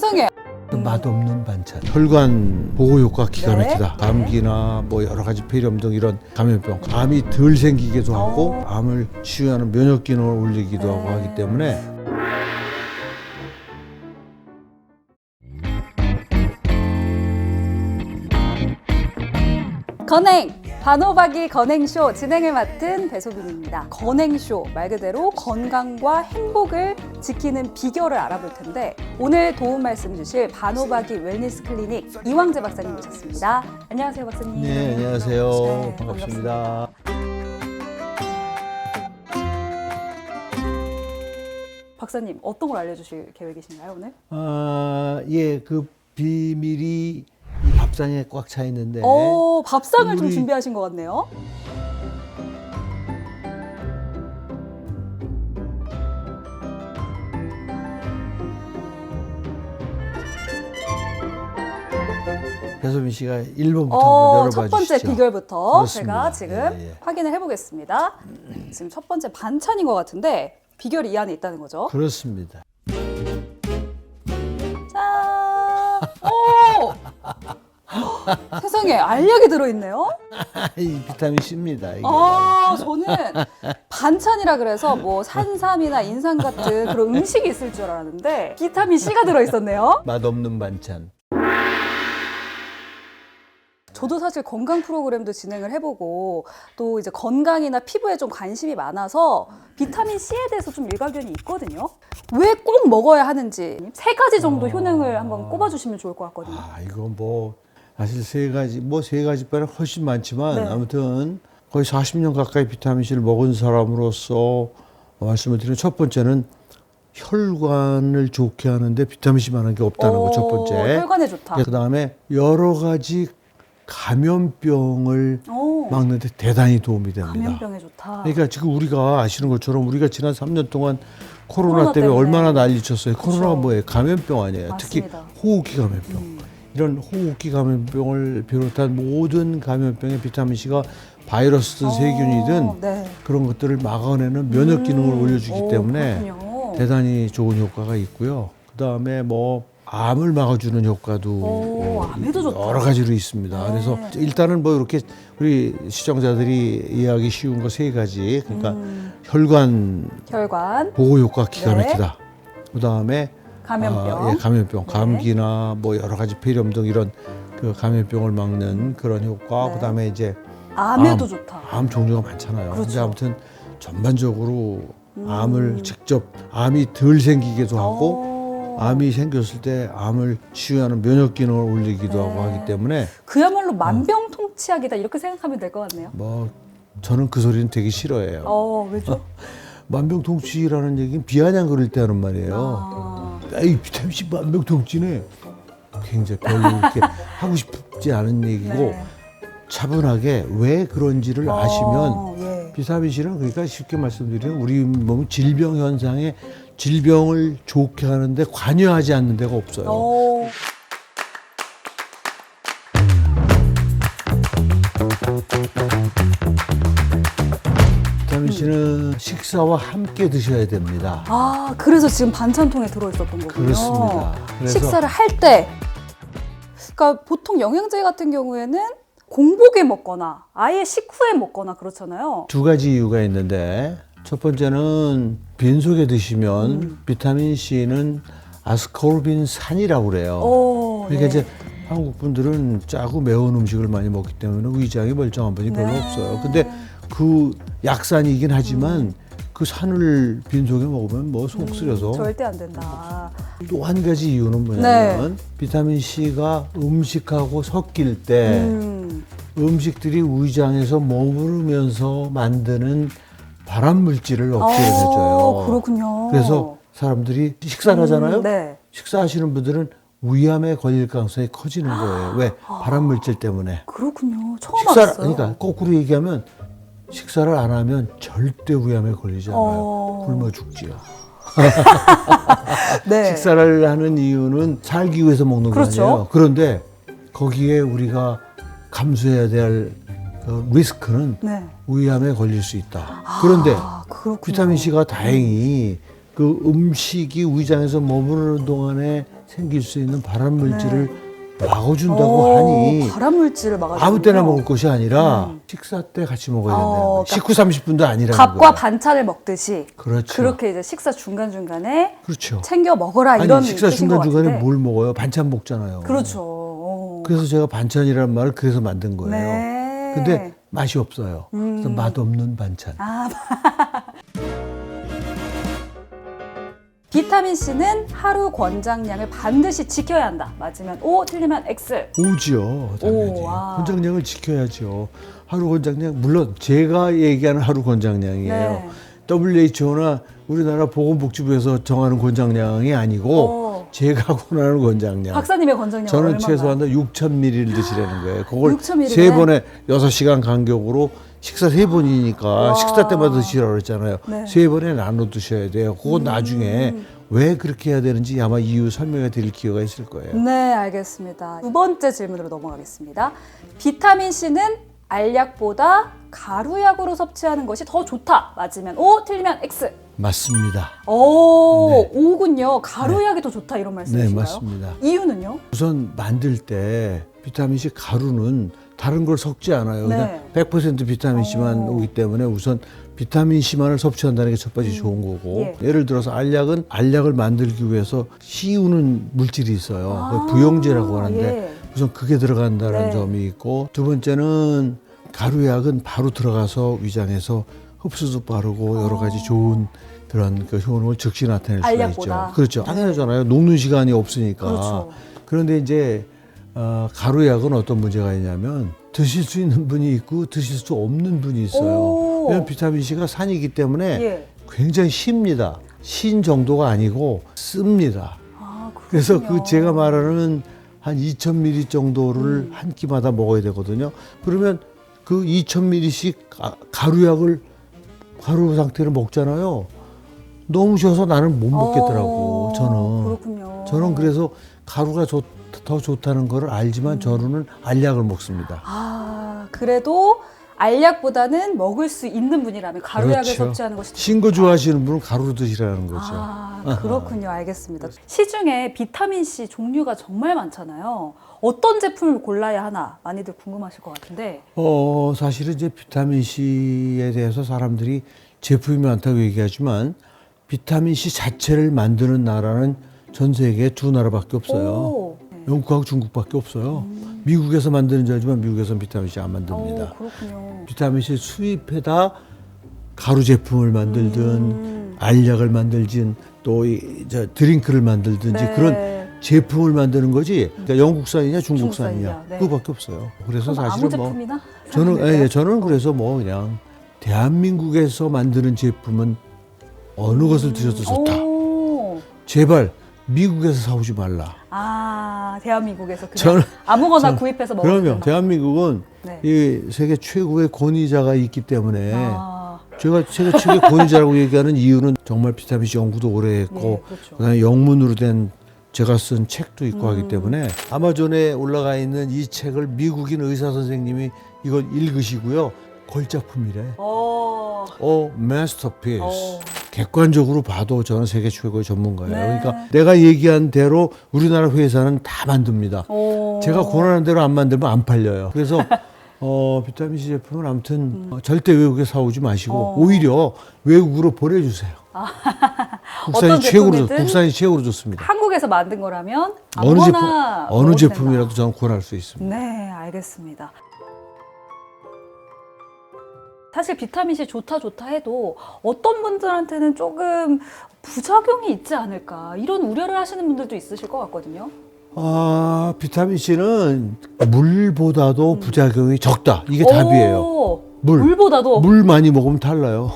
세상에. 맛없는 반찬. 혈관 보호 효과 기가 네. 막히다. 감기나 뭐 여러 가지 폐렴 등 이런 감염병, 암이 덜 생기기도 하고 암을 치유하는 면역 기능을 올리기도 하고 하기 때문에 건행! 반호박이 건행쇼 진행을 맡은 배소빈입니다. 건행쇼 말 그대로 건강과 행복을 지키는 비결을 알아볼 텐데 오늘 도움 말씀 주실 반호박이 웰니스 클리닉 이황재 박사님 모셨습니다. 안녕하세요 박사님. 네, 안녕하세요. 네, 반갑습니다. 박사님 어떤 걸 알려주실 계획이신가요 오늘? 예, 그 비밀이 이 밥상에 꽉 차 있는데 밥상을 좀 우리- 준비하신 것 같네요. 배소빈 씨가 1번부터 한번 열어봐 첫 번째 주시죠. 비결부터 그렇습니다. 제가 지금 예. 확인을 해보겠습니다. 지금 첫 번째 반찬인 것 같은데 비결이 이 안에 있다는 거죠. 그렇습니다. 짠! 오! 세상에 알약이 들어있네요. 이 비타민 C입니다. 이게. 저는 반찬이라 그래서 뭐 산삼이나 인삼 같은 그런 음식이 있을 줄 알았는데 비타민 C가 들어있었네요. 맛없는 반찬. 저도 사실 건강 프로그램도 진행을 해보고 또 이제 건강이나 피부에 좀 관심이 많아서 비타민 C에 대해서 좀 일가견이 있거든요. 왜 꼭 먹어야 하는지 세 가지 정도 효능을 한번 꼽아주시면 좋을 것 같거든요. 이거 뭐 사실 세 가지보다 훨씬 많지만 네. 아무튼 거의 40년 가까이 비타민 C를 먹은 사람으로서 말씀을 드리면 첫 번째는 혈관을 좋게 하는데 비타민 C만한 게 없다는 거 첫 번째. 혈관에 좋다. 그 다음에 여러 가지 감염병을 오, 막는데 대단히 도움이 됩니다. 감염병에 좋다. 그러니까 지금 우리가 아시는 것처럼 우리가 지난 3년 동안 코로나 코로나 때문에 때문에. 얼마나 난리쳤어요. 코로나가 그렇죠. 뭐예요? 감염병 아니에요. 특히 맞습니다. 호흡기 감염병. 이런 호흡기 감염병을 비롯한 모든 감염병에 비타민 C가 바이러스든 세균이든 네. 그런 것들을 막아내는 면역 기능을 올려주기 때문에 그렇군요. 대단히 좋은 효과가 있고요. 그 다음에 뭐 암을 막아주는 효과도 암에도 좋다. 여러 가지로 있습니다. 네. 그래서 일단은 뭐 이렇게 우리 시청자들이 이해하기 쉬운 거 세 가지. 그러니까 혈관 혈관, 보호 효과 기가 네. 막히다. 그 다음에 감염병. 감염병, 네. 감기나 뭐 여러 가지 폐렴 등 이런 그 감염병을 막는 그런 효과. 네. 그 다음에 이제 암에도 좋다. 암 종류가 많잖아요. 그렇죠. 근데 아무튼 전반적으로 암을 직접 암이 덜 생기기도 하고 암이 생겼을 때 암을 치유하는 면역 기능을 올리기도 하고 하기 때문에 그야말로 만병통치약이다 이렇게 생각하면 될 것 같네요. 뭐 저는 그 소리는 되게 싫어해요. 왜죠? 만병통치라는 얘기는 비아냥거릴 때 하는 말이에요. 에이 비타민 C 만병통치네. 굉장히 별로 이렇게 하고 싶지 않은 얘기고 네. 차분하게 왜 그런지를 아시면 예. 비타민 C는 그러니까 쉽게 말씀드리면 우리 몸 질병 현상에 질병을 좋게 하는데 관여하지 않는 데가 없어요. 비타민 C는 식사와 함께 드셔야 됩니다. 그래서 지금 반찬통에 들어있었던 거군요. 그렇습니다. 그래서 식사를 할 때. 그러니까 보통 영양제 같은 경우에는 공복에 먹거나 아예 식후에 먹거나 그렇잖아요. 두 가지 이유가 있는데 첫 번째는 빈속에 드시면 비타민 C는 아스코르빈산이라고 그래요. 그러니까 예. 이제 한국 분들은 짜고 매운 음식을 많이 먹기 때문에 위장이 멀쩡한 분이 별로 네. 없어요. 근데 그 약산이긴 하지만 그 산을 빈속에 먹으면 뭐 속 쓰려서 절대 안 된다. 또 한 가지 이유는 뭐냐면 비타민 C가 음식하고 섞일 때 음식들이 위장에서 머무르면서 만드는 발암 물질을 억제를 해줘요. 그렇군요. 그래서 사람들이 식사를 하잖아요. 네. 식사하시는 분들은 위암에 걸릴 가능성이 커지는 거예요. 왜? 발암 물질 때문에. 그렇군요. 처음 알았어요. 그러니까 거꾸로 얘기하면 식사를 안 하면 절대 위암에 걸리지 않아요. 굶어 죽지요. 네. 식사를 하는 이유는 살기 위해서 먹는 그렇죠. 거 아니에요. 그런데 거기에 우리가 감수해야 될 리스크는 네. 위암에 걸릴 수 있다. 그런데 그렇군요. 비타민 C가 다행히 그 음식이 위장에서 머무르는 동안에 생길 수 있는 발암 물질을 막아준다고 하니 발암 물질을 막아주는 아무 때나 먹을 것이 아니라 식사 때 같이 먹어야 된다는 거예요. 그러니까 19, 30분도 아니라는 밥과 거예요. 반찬을 먹듯이 그렇죠. 그렇게 이제 식사 중간중간에 그렇죠. 챙겨 먹어라 아니, 이런 식사 뜻인 것 중간중간에 같은데. 뭘 먹어요? 반찬 먹잖아요. 그렇죠. 그래서 제가 반찬이라는 말을 그래서 만든 거예요. 네. 근데 맛이 없어요. 그래서 맛없는 반찬. 아, 비타민 C는 하루 권장량을 반드시 지켜야 한다. 맞으면 O, 틀리면 X. 오지요, 당연히. 오, 와. 권장량을 지켜야죠. 하루 권장량, 물론 제가 얘기하는 하루 권장량이에요. 네. WHO나 우리나라 보건복지부에서 정하는 권장량이 아니고 제가 권하는 권장량. 박사님의 권장량은 저는 얼마나? 최소한 6,000ml를 드시라는 거예요. 그걸 6,000ml? 세 번에 6시간 간격으로 식사 세 번이니까 식사 때마다 드시라고 그랬잖아요. 네. 세 번에 나눠 드셔야 돼요. 그건 나중에 왜 그렇게 해야 되는지 아마 이유 설명해 드릴 기회가 있을 거예요. 네, 알겠습니다. 두 번째 질문으로 넘어가겠습니다. 비타민 C는 알약보다 가루약으로 섭취하는 것이 더 좋다. 맞으면 O, 틀리면 X. 맞습니다. 오, 네. O군요. 가루약이 더 좋다 이런 말씀이신가요? 네, 맞습니다. 이유는요? 우선 만들 때 비타민C 가루는 다른 걸 섞지 않아요. 네. 그냥 100% 비타민C만 오기 때문에 우선 비타민C만을 섭취한다는 게 첫 번째 좋은 거고 예. 예를 들어서 알약은 알약을 만들기 위해서 씌우는 물질이 있어요. 아, 부용제라고 하는데 예. 우선 그게 들어간다는 네. 점이 있고 두 번째는 가루약은 바로 들어가서 위장에서 흡수도 빠르고 여러 가지 좋은 그런 그 효능을 즉시 나타낼 수가 알약보다. 있죠. 그렇죠. 당연하잖아요. 녹는 시간이 없으니까. 그렇죠. 그런데 이제 가루약은 어떤 문제가 있냐면 드실 수 있는 분이 있고 드실 수 없는 분이 있어요. 오. 왜냐하면 비타민C가 산이기 때문에 예. 굉장히 쉽니다. 신 정도가 아니고 씁니다. 아, 그래서 그렇군요. 그 제가 말하는 한 2,000ml 정도를 한 끼마다 먹어야 되거든요. 그러면 그 2,000ml씩 가루약을 가루 상태로 먹잖아요. 너무 쉬워서 나는 못 먹겠더라고. 저는. 그렇군요. 저는 그래서 가루가 더 좋다는 걸 알지만 저는 알약을 먹습니다. 아, 그래도 알약보다는 먹을 수 있는 분이라면 가루약을 그렇죠. 섭취하는 것이 더 신 거 좋아하시는 분은 가루로 드시라는 거죠. 아, 그렇군요. 알겠습니다. 시중에 비타민C 종류가 정말 많잖아요. 어떤 제품을 골라야 하나 많이들 궁금하실 것 같은데. 사실은 이제 비타민C에 대해서 사람들이 제품이 많다고 얘기하지만 비타민C 자체를 만드는 나라는 전 세계에 두 나라밖에 없어요. 오, 네. 영국하고 중국밖에 없어요. 미국에서 만드는 줄 알지만 미국에서는 비타민C 안 만듭니다. 오, 그렇군요. 비타민C 수입해다 가루 제품을 만들든 알약을 만들든 또 저 드링크를 만들든지 네. 그런 제품을 만드는 거지. 그러니까 영국산이냐 중국산이냐 중국산이냐, 네. 그거밖에 없어요. 그래서 그럼 사실은 아무 뭐 제품이나 저는 사면 될까요? 저는 그래서 뭐 그냥 대한민국에서 만드는 제품은 어느 것을 드셔도 좋다. 오. 제발 미국에서 사오지 말라. 아, 대한민국에서 그냥 저는- 아무거나 구입해서 먹으면 그러면 된다. 대한민국은 네. 이 세계 최고의 권위자가 있기 때문에 아, 제가 세계 최고의 권위자라고 얘기하는 이유는 정말 비타민C 연구도 오래 했고 네, 그렇죠. 그다음에 영문으로 된 제가 쓴 책도 있고 하기 때문에 아마존에 올라가 있는 이 책을 미국인 의사 선생님이 이걸 읽으시고요. 걸작품이래. 마스터피스. 객관적으로 봐도 저는 세계 최고의 전문가예요. 네. 그러니까 내가 얘기한 대로 우리나라 회사는 다 만듭니다. 오. 제가 권하는 대로 안 만들면 안 팔려요. 그래서 비타민C 제품은 아무튼 절대 외국에 사오지 마시고 오히려 외국으로 보내주세요. 어떤 제품이든 국산이 최고로 좋습니다. 한국에서 만든 거라면 어느 제품 아무거나 어느 먹어도 제품이라도 된다. 저는 권할 수 있습니다. 네, 알겠습니다. 사실 비타민C 좋다 해도 어떤 분들한테는 조금 부작용이 있지 않을까 이런 우려를 하시는 분들도 있으실 것 같거든요. 비타민C는 물보다도 부작용이 적다. 이게 답이에요. 오, 물. 물보다도 물 많이 먹으면 탈라요.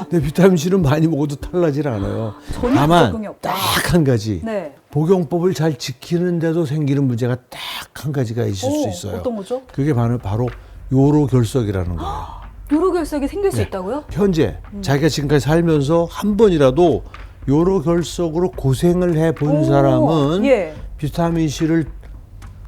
근데 비타민C는 많이 먹어도 탈나질 않아요. 전혀 다만 부작용이 없다. 딱 한 가지. 네. 복용법을 잘 지키는데도 생기는 문제가 딱 한 가지가 있을 수 있어요. 어떤 거죠? 그게 바로 요로결석이라는 거예요. 요로결석이 생길 수 네. 있다고요? 현재 자기가 지금까지 살면서 한 번이라도 요로결석으로 고생을 해본 사람은 예. 비타민C를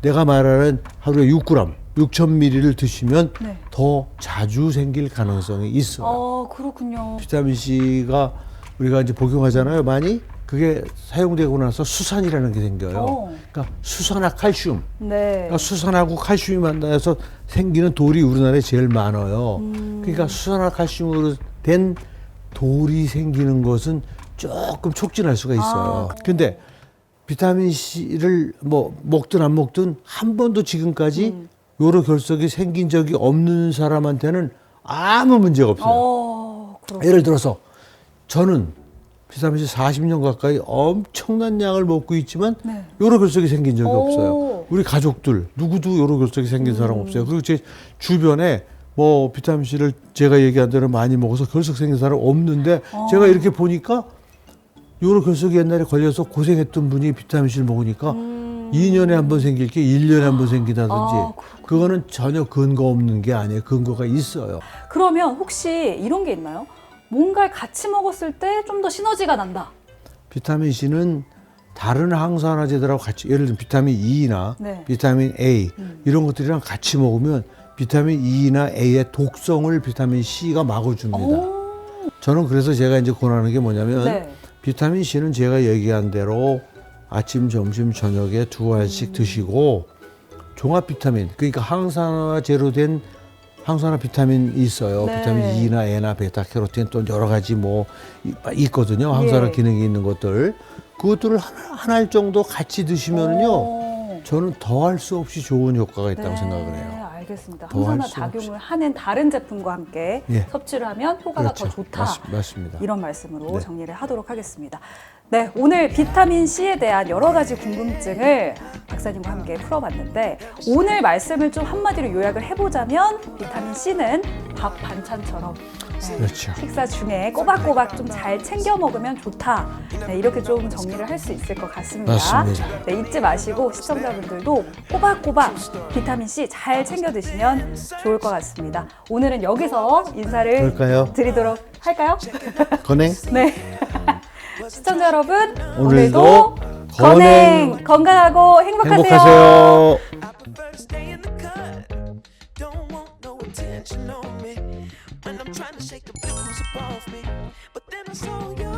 내가 말하는 하루에 6g, 6,000ml를 드시면 네. 더 자주 생길 가능성이 있어요. 그렇군요. 비타민C가 우리가 이제 복용하잖아요, 많이. 그게 사용되고 나서 수산이라는 게 생겨요. 그러니까 수산화 칼슘. 네. 그러니까 수산하고 칼슘이 만나서 생기는 돌이 우리나라에 제일 많아요. 그러니까 수산화 칼슘으로 된 돌이 생기는 것은 조금 촉진할 수가 있어요. 근데 비타민 C를 뭐 먹든 안 먹든 한 번도 지금까지 요로 결석이 생긴 적이 없는 사람한테는 아무 문제가 없어요. 예를 들어서 저는 비타민 C 40년 가까이 엄청난 양을 먹고 있지만 네. 요로 결석이 생긴 적이 없어요. 우리 가족들 누구도 요로 결석이 생긴 사람 없어요. 그리고 제 주변에 뭐 비타민 C를 제가 얘기한 대로 많이 먹어서 결석 생긴 사람 없는데 제가 이렇게 보니까 요로 결석이 옛날에 걸려서 고생했던 분이 비타민 C를 먹으니까 2년에 한 번 생길 게 1년에 한 번 생기다든지 그거는 전혀 근거 없는 게 아니에요. 근거가 있어요. 그러면 혹시 이런 게 있나요? 뭔가를 같이 먹었을 때 좀 더 시너지가 난다. 비타민 C는 다른 항산화제들하고 같이 예를 들면 비타민 E나 네. 비타민 A 이런 것들이랑 같이 먹으면 비타민 E나 A의 독성을 비타민 C가 막아줍니다. 저는 그래서 제가 이제 권하는 게 뭐냐면 네. 비타민 C는 제가 얘기한 대로 아침, 점심, 저녁에 2알씩 드시고 종합 비타민 그러니까 항산화제로 된 항산화 비타민이 있어요. 네. 비타민 E나 A나 베타캐로틴 또 여러 가지 뭐 있거든요. 항산화 예. 기능이 있는 것들. 그것들을 한 알 정도 같이 드시면은요. 저는 더할 수 없이 좋은 효과가 있다고 생각을 해요. 알겠습니다. 더할 항산화 수 작용을 하는 다른 제품과 함께 예. 섭취를 하면 효과가 그렇죠. 더 좋다. 맞습니다. 이런 말씀으로 네. 정리를 하도록 하겠습니다. 네, 오늘 비타민 C에 대한 여러 가지 궁금증을 박사님과 함께 풀어봤는데 오늘 말씀을 좀 한마디로 요약을 해보자면 비타민 C는 밥 반찬처럼 그렇죠. 식사 중에 꼬박꼬박 좀 잘 챙겨 먹으면 좋다. 네, 이렇게 좀 정리를 할 수 있을 것 같습니다. 맞습니다. 네, 잊지 마시고 시청자분들도 꼬박꼬박 비타민 C 잘 챙겨 드시면 좋을 것 같습니다. 오늘은 여기서 인사를 그럴까요? 드리도록 할까요? 건행. 네. 시청자 여러분, 오늘도 오늘도 건행, 건강하고 행복하세요. 행복하세요. First day in the cut, don't want no attention on me when I'm trying to shake the blues off me. But then I saw you.